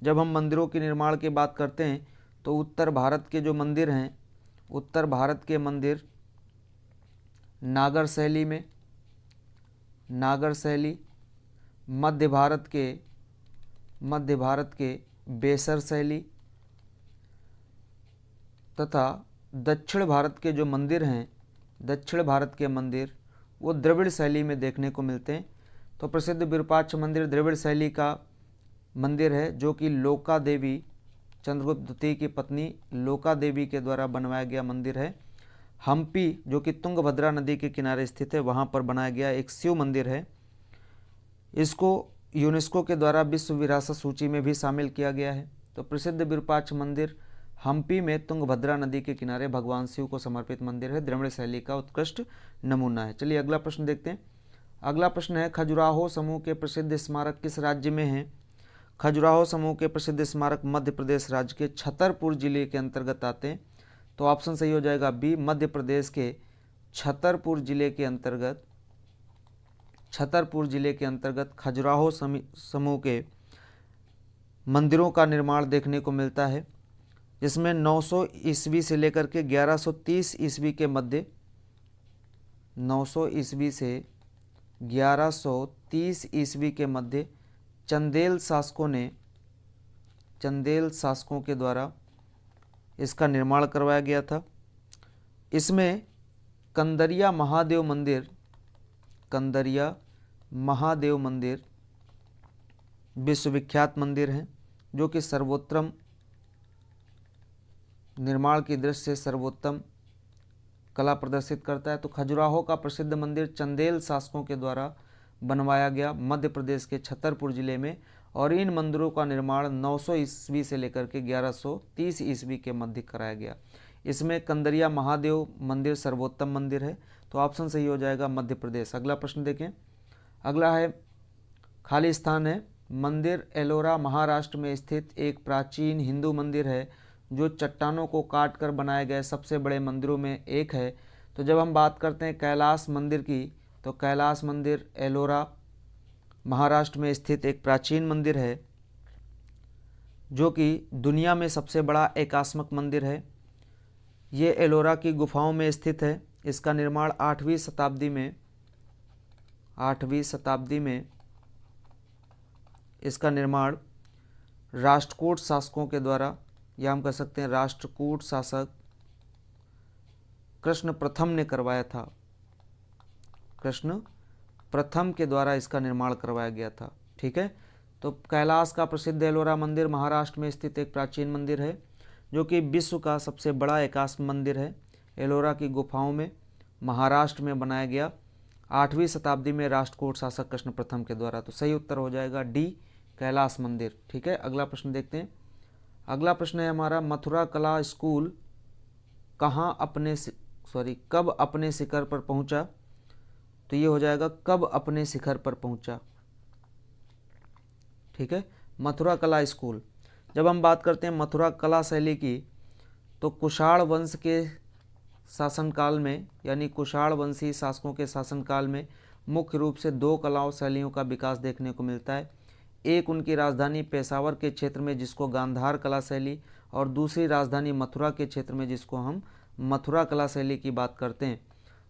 जब हम मंदिरों के निर्माण की बात करते हैं तो उत्तर भारत के जो मंदिर हैं, उत्तर भारत के मंदिर नागर शैली में, नागर शैली, मध्य भारत के बेसर शैली तथा दक्षिण भारत के जो मंदिर हैं, दक्षिण भारत के मंदिर वो द्रविड़ शैली में देखने को मिलते हैं। तो प्रसिद्ध विरूपाक्ष मंदिर द्रविड़ शैली का मंदिर है जो कि लोका देवी, चंद्रगुप्त द्वितीय की पत्नी लोका देवी के द्वारा बनवाया गया मंदिर है। हम्पी जो कि तुंगभद्रा नदी के किनारे स्थित है वहाँ पर बनाया गया एक शिव मंदिर है। इसको यूनेस्को के द्वारा विश्व विरासत सूची में भी शामिल किया गया है। तो प्रसिद्ध विरूपाक्ष मंदिर हम्पी में तुंगभद्रा नदी के किनारे भगवान शिव को समर्पित मंदिर है, द्रविड़ शैली का उत्कृष्ट नमूना है। चलिए अगला प्रश्न देखते हैं। अगला प्रश्न है खजुराहो समूह के प्रसिद्ध स्मारक किस राज्य में हैं? खजुराहो समूह के प्रसिद्ध स्मारक मध्य प्रदेश राज्य के छतरपुर जिले के अंतर्गत आते हैं। तो ऑप्शन सही हो जाएगा बी, मध्य प्रदेश के छतरपुर जिले के अंतर्गत खजुराहो समूह के मंदिरों का निर्माण देखने को मिलता है, जिसमें 900 ईस्वी से लेकर के 1130 ईस्वी के मध्य, 900 ईस्वी से 1130 ईस्वी के मध्य चंदेल शासकों के द्वारा इसका निर्माण करवाया गया था। इसमें कंदरिया महादेव मंदिर विश्वविख्यात मंदिर है जो कि सर्वोत्तम निर्माण की दृष्टि से सर्वोत्तम कला प्रदर्शित करता है। तो खजुराहो का प्रसिद्ध मंदिर चंदेल शासकों के द्वारा बनवाया गया मध्य प्रदेश के छतरपुर जिले में और इन मंदिरों का निर्माण 900 ईस्वी से लेकर के 1130 ईस्वी के मध्य कराया गया। इसमें कंदरिया महादेव मंदिर सर्वोत्तम मंदिर है। तो ऑप्शन सही हो जाएगा मध्य प्रदेश। अगला प्रश्न देखें। अगला है खाली स्थान है। मंदिर एलोरा महाराष्ट्र में स्थित एक प्राचीन हिंदू मंदिर है जो चट्टानों को काट कर बनाए गए सबसे बड़े मंदिरों में एक है। तो जब हम बात करते हैं कैलाश मंदिर की, तो कैलाश मंदिर एलोरा महाराष्ट्र में स्थित एक प्राचीन मंदिर है जो कि दुनिया में सबसे बड़ा एकात्मक मंदिर है। ये एलोरा की गुफाओं में स्थित है। इसका निर्माण 8वीं शताब्दी में इसका निर्माण राष्ट्रकूट शासकों के द्वारा, या हम कह सकते हैं राष्ट्रकूट शासक कृष्ण प्रथम ने करवाया था। कृष्ण प्रथम के द्वारा इसका निर्माण करवाया गया था। ठीक है, तो कैलाश का प्रसिद्ध एलोरा मंदिर महाराष्ट्र में स्थित एक प्राचीन मंदिर है जो कि विश्व का सबसे बड़ा एकात्म मंदिर है। एलोरा की गुफाओं में महाराष्ट्र में बनाया गया 8वीं शताब्दी में राष्ट्रकूट शासक कृष्ण प्रथम के द्वारा। तो सही उत्तर हो जाएगा डी, कैलाश मंदिर। ठीक है, अगला प्रश्न देखते हैं। अगला प्रश्न है हमारा मथुरा कला स्कूल कब अपने शिखर पर पहुंचा? तो ये हो जाएगा कब अपने शिखर पर पहुंचा। ठीक है, मथुरा कला स्कूल। जब हम बात करते हैं मथुरा कला शैली की, तो कुषाण वंश के शासनकाल में, यानी कुषाण वंशी शासकों के शासनकाल में मुख्य रूप से 2 कलाओं शैलियों का विकास देखने को मिलता है। एक उनकी राजधानी पेशावर के क्षेत्र में जिसको गांधार कला शैली, और दूसरी राजधानी मथुरा के क्षेत्र में जिसको हम मथुरा कला शैली की बात करते हैं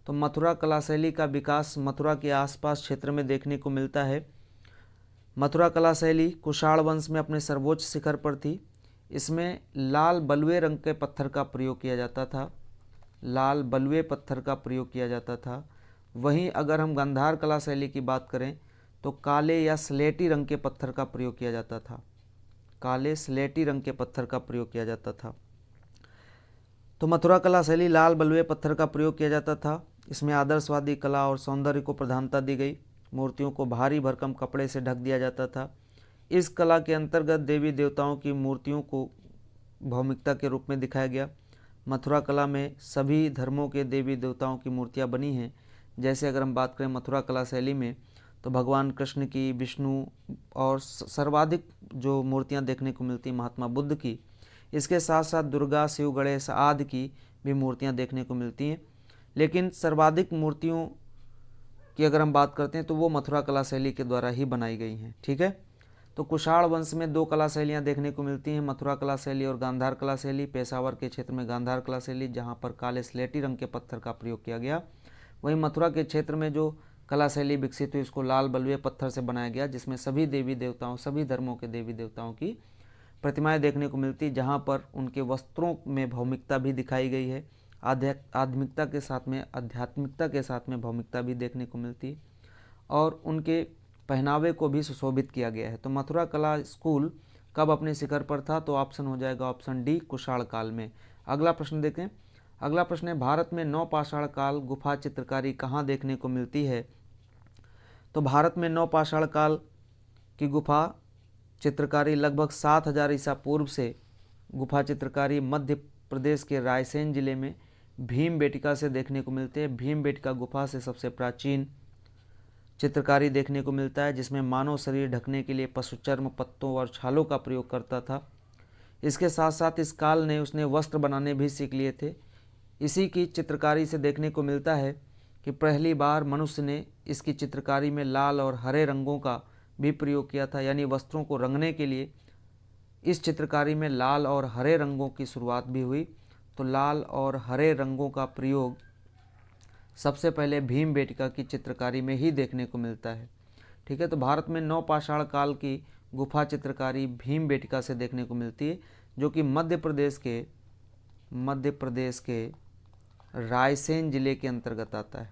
तो मथुरा कला शैली का विकास मथुरा के आसपास क्षेत्र में देखने को मिलता है। मथुरा कला शैली कुषाण वंश में अपने सर्वोच्च शिखर पर थी। इसमें लाल बलुए रंग के पत्थर का प्रयोग किया जाता था, लाल बलुए पत्थर का प्रयोग किया जाता था। वहीं अगर हम गांधार कला शैली की बात करें तो काले या स्लेटी रंग के पत्थर का प्रयोग किया जाता था, काले स्लेटी रंग के पत्थर का प्रयोग किया जाता था। तो मथुरा कला शैली लाल बलुए पत्थर का प्रयोग किया जाता था। इसमें आदर्शवादी कला और सौंदर्य को प्रधानता दी गई। मूर्तियों को भारी भरकम कपड़े से ढक दिया जाता था। इस कला के अंतर्गत देवी देवताओं की मूर्तियों को भौमिकता के रूप में दिखाया गया। मथुरा कला में सभी धर्मों के देवी देवताओं की मूर्तियां बनी हैं। जैसे अगर हम बात करें मथुरा कला शैली में तो भगवान कृष्ण की, विष्णु और सर्वाधिक जो मूर्तियां देखने को मिलती महात्मा बुद्ध की। इसके साथ साथ दुर्गा, शिव, गणेश आदि की भी मूर्तियां देखने को मिलती हैं। लेकिन सर्वाधिक मूर्तियों की अगर हम बात करते हैं तो वो मथुरा कला शैली के द्वारा ही बनाई गई हैं। ठीक है, तो कुषाण वंश में दो कला शैलियाँ देखने को मिलती हैं, मथुरा कला शैली और गांधार कला शैली। पेशावर के क्षेत्र में गांधार कला शैली, जहाँ पर काले स्लेटी रंग के पत्थर का प्रयोग किया गया। वहीं मथुरा के क्षेत्र में जो कला शैली विकसित हुई उसको लाल बलुए पत्थर से बनाया गया, जिसमें सभी देवी देवताओं, सभी धर्मों के देवी देवताओं की प्रतिमाएं देखने को मिलती, जहाँ पर उनके वस्त्रों में भौमिकता भी दिखाई गई है। आध्यात्मिकता के साथ में, आध्यात्मिकता के साथ में भौमिकता भी देखने को मिलती और उनके पहनावे को भी सुशोभित किया गया है। तो मथुरा कला स्कूल कब अपने शिखर पर था? तो ऑप्शन हो जाएगा ऑप्शन डी, कुषाण काल में। अगला प्रश्न देखें। अगला प्रश्न है, भारत में नवपाषाण काल गुफा चित्रकारी कहाँ देखने को मिलती है? तो भारत में नवपाषाण काल की गुफा चित्रकारी लगभग 7000 ईसा पूर्व से गुफा चित्रकारी मध्य प्रदेश के रायसेन जिले में भीमबेटका से देखने को मिलते हैं। भीमबेटका गुफा से सबसे प्राचीन चित्रकारी देखने को मिलता है, जिसमें मानव शरीर ढकने के लिए पशु चर्म, पत्तों और छालों का प्रयोग करता था। इसके साथ साथ इस काल ने उसने वस्त्र बनाने भी सीख लिए थे। इसी की चित्रकारी से देखने को मिलता है कि पहली बार मनुष्य ने इसकी चित्रकारी में लाल और हरे रंगों का भी प्रयोग किया था, यानी वस्त्रों को रंगने के लिए इस चित्रकारी में लाल और हरे रंगों की शुरुआत भी हुई। तो लाल और हरे रंगों का प्रयोग सबसे पहले भीमबेटका की चित्रकारी में ही देखने को मिलता है। ठीक है, तो भारत में नवपाषाण काल की गुफा चित्रकारी भीमबेटका से देखने को मिलती है, जो कि मध्य प्रदेश के रायसेन जिले के अंतर्गत आता है।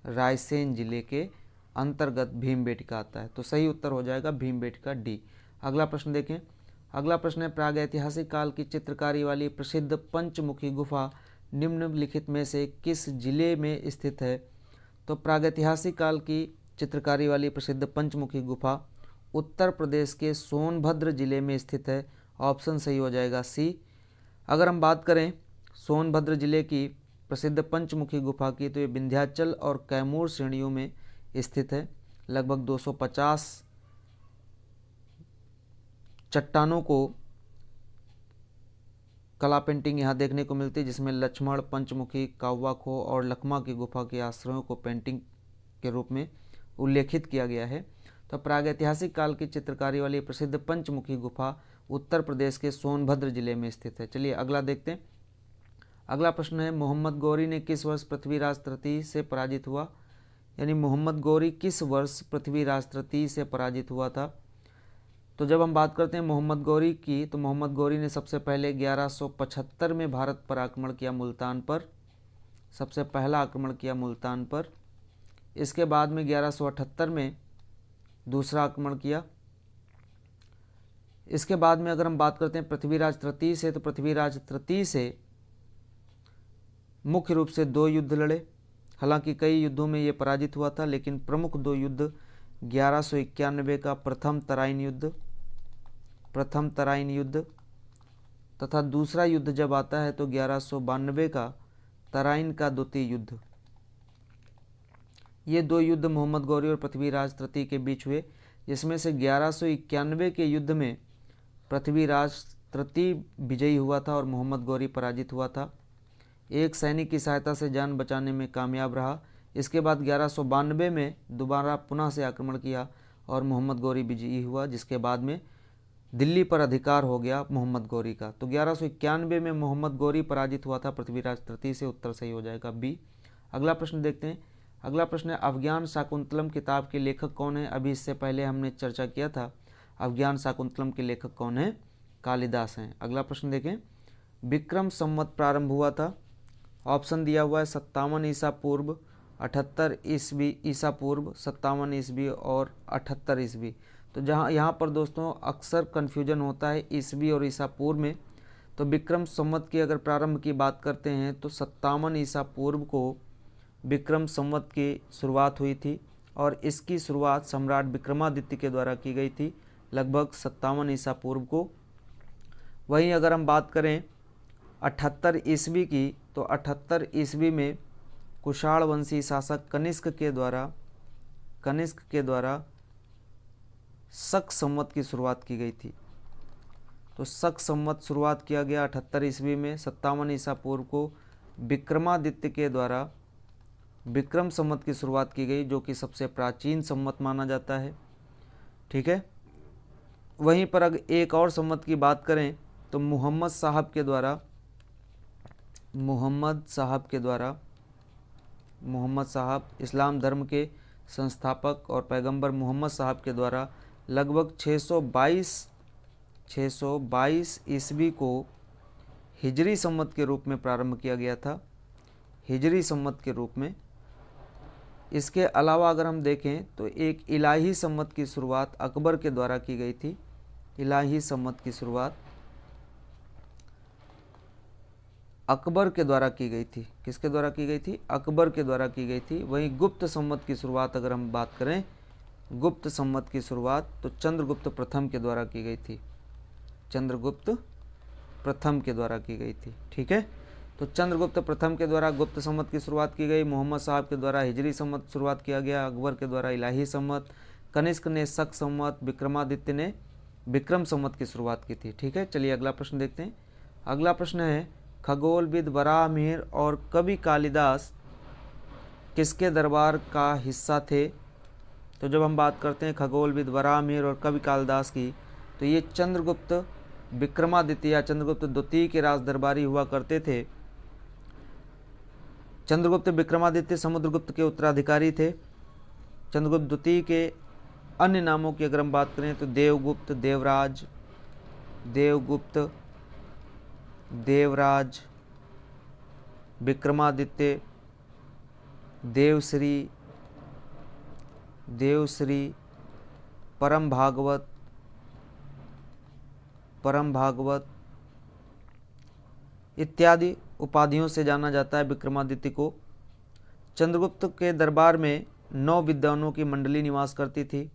रायसेन जिले के अंतर्गत भीमबेटका आता है। तो सही उत्तर हो जाएगा भीमबेटका डी। अगला प्रश्न देखें। अगला प्रश्न है, प्रागैतिहासिक काल की चित्रकारी वाली प्रसिद्ध पंचमुखी गुफा निम्नलिखित में से किस जिले में स्थित है? तो प्रागैतिहासिक काल की चित्रकारी वाली प्रसिद्ध पंचमुखी गुफा उत्तर प्रदेश के सोनभद्र जिले में स्थित है। ऑप्शन सही हो जाएगा सी। अगर हम बात करें सोनभद्र जिले की प्रसिद्ध पंचमुखी गुफा की तो ये विंध्याचल और कैमूर श्रेणियों में स्थित है। लगभग 250 चट्टानों को कला पेंटिंग यहाँ देखने को मिलती है, जिसमें लक्ष्मण, पंचमुखी, काव्वा खो और लखमा की गुफा के आश्रयों को पेंटिंग के रूप में उल्लेखित किया गया है। तो प्रागैतिहासिक काल की चित्रकारी वाली प्रसिद्ध पंचमुखी गुफा उत्तर प्रदेश के सोनभद्र जिले में स्थित है। चलिए अगला देखते हैं। अगला प्रश्न है, मोहम्मद गौरी ने किस वर्ष पृथ्वीराज तृतीय से पराजित हुआ? यानी मोहम्मद गौरी किस वर्ष पृथ्वीराज तृतीय से पराजित हुआ था? तो जब हम बात करते हैं मोहम्मद गौरी की, तो मोहम्मद गौरी ने सबसे पहले 1175 में भारत पर आक्रमण किया, मुल्तान पर सबसे पहला आक्रमण किया मुल्तान पर। इसके बाद में 1178 में दूसरा आक्रमण किया। इसके बाद में अगर हम बात करते हैं पृथ्वीराज तृतीय से, तो पृथ्वीराज तृतीय से मुख्य रूप से 2 युद्ध लड़े। हालांकि कई युद्धों में ये पराजित हुआ था, लेकिन प्रमुख 2 युद्ध 1191 का प्रथम तराइन युद्ध तथा दूसरा युद्ध जब आता है तो 1192 का तराइन का द्वितीय युद्ध। ये 2 युद्ध मोहम्मद गौरी और पृथ्वीराज तृतीय के बीच हुए, जिसमें से 1191 के युद्ध में पृथ्वीराज तृतीय विजयी हुआ था और मोहम्मद गौरी पराजित हुआ था। एक सैनिक की सहायता से जान बचाने में कामयाब रहा। इसके बाद 1192 में दोबारा पुनः से आक्रमण किया और मोहम्मद गौरी विजयी हुआ, जिसके बाद में दिल्ली पर अधिकार हो गया मोहम्मद गौरी का। तो 1191 में मोहम्मद गौरी पराजित हुआ था पृथ्वीराज तृतीय से, उत्तर सही हो जाएगा बी। अगला प्रश्न देखते हैं। अगला प्रश्न है अभिज्ञान शाकुंतलम किताब के लेखक कौन है। अभी इससे पहले हमने चर्चा किया था, अभिज्ञान शाकुंतलम के लेखक कौन है, कालिदास हैं। अगला प्रश्न देखें, विक्रम संवत प्रारंभ हुआ था। ऑप्शन दिया हुआ है 57 ईसा पूर्व, 78 ईस्वी ईसा पूर्व, 57 ईस्वी और 78 ईस्वी। तो जहाँ यहाँ पर दोस्तों अक्सर कन्फ्यूजन होता है ईस्वी और ईसा पूर्व में। तो विक्रम संवत की अगर प्रारंभ की बात करते हैं तो 57 ईसा पूर्व को विक्रम संवत की शुरुआत हुई थी और इसकी शुरुआत सम्राट विक्रमादित्य के द्वारा की गई थी लगभग 57 ईसा पूर्व को। वहीं अगर हम बात करें 78 ईस्वी की, तो 78 ईस्वी में कुषाण वंशी शासक कनिष्क के द्वारा शक संवत की शुरुआत की गई थी। तो शक संवत शुरुआत किया गया 78 ईस्वी में। 57 ईसा पूर्व को विक्रमादित्य के द्वारा विक्रम संवत की शुरुआत की गई, जो कि सबसे प्राचीन संवत माना जाता है। ठीक है। वहीं पर अगर एक और संवत की बात करें तो मोहम्मद साहब इस्लाम धर्म के संस्थापक और पैगंबर मोहम्मद साहब के द्वारा लगभग 622 ईस्वी को हिजरी संवत के रूप में प्रारंभ किया गया था, हिजरी संवत के रूप में। इसके अलावा अगर हम देखें तो एक इलाही संवत की शुरुआत अकबर के द्वारा की गई थी। इलाही संवत की शुरुआत अकबर के द्वारा की गई थी। किसके द्वारा की गई थी? अकबर के द्वारा की गई थी। वहीं गुप्त संवत की शुरुआत अगर हम बात करें, गुप्त संवत की शुरुआत तो चंद्रगुप्त प्रथम के द्वारा की गई थी। चंद्रगुप्त प्रथम के द्वारा की गई थी। ठीक है। तो चंद्रगुप्त प्रथम के द्वारा गुप्त संवत की शुरुआत की गई, मोहम्मद साहब के द्वारा हिजरी संवत शुरुआत किया गया, अकबर के द्वारा इलाही संवत, कनिष्क ने शक संवत, विक्रमादित्य ने विक्रम संवत की शुरुआत की थी। ठीक है। चलिए अगला प्रश्न देखते हैं। अगला प्रश्न है खगोलविद वराहमिहिर और कवि कालिदास किसके दरबार का हिस्सा थे। तो जब हम बात करते हैं खगोलविद वराहमिहिर और कवि कालिदास की, तो ये चंद्रगुप्त विक्रमादित्य या चंद्रगुप्त द्वितीय के राज दरबारी हुआ करते थे। चंद्रगुप्त विक्रमादित्य समुद्रगुप्त के उत्तराधिकारी थे। चंद्रगुप्त द्वितीय के अन्य नामों की अगर हम बात करें तो देवगुप्त, देवराज, विक्रमादित्य, देवश्री, परम भागवत इत्यादि उपाधियों से जाना जाता है विक्रमादित्य को। चंद्रगुप्त के दरबार में 9 विद्वानों की मंडली निवास करती थी,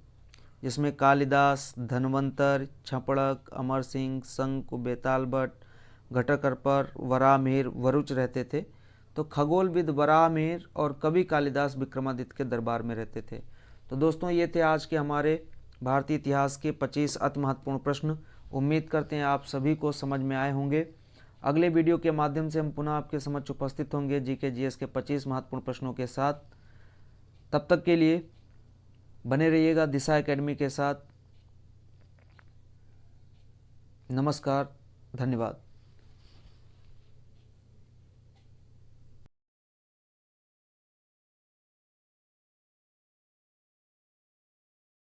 जिसमें कालिदास, धनवंतर, छपड़क, अमर सिंह, शंकु, बेताल भट्ट, घटकरपर, वराहमिहिर, वरुच रहते थे। तो खगोलविद वराहमिहिर और कवि कालिदास विक्रमादित्य के दरबार में रहते थे। तो दोस्तों ये थे आज के हमारे भारतीय इतिहास के 25 अति महत्वपूर्ण प्रश्न। उम्मीद करते हैं आप सभी को समझ में आए होंगे। अगले वीडियो के माध्यम से हम पुनः आपके समक्ष उपस्थित होंगे जीके जीएस के 25 महत्वपूर्ण प्रश्नों के साथ। तब तक के लिए बने रहिएगा दिशा एकेडमी के साथ। नमस्कार, धन्यवाद।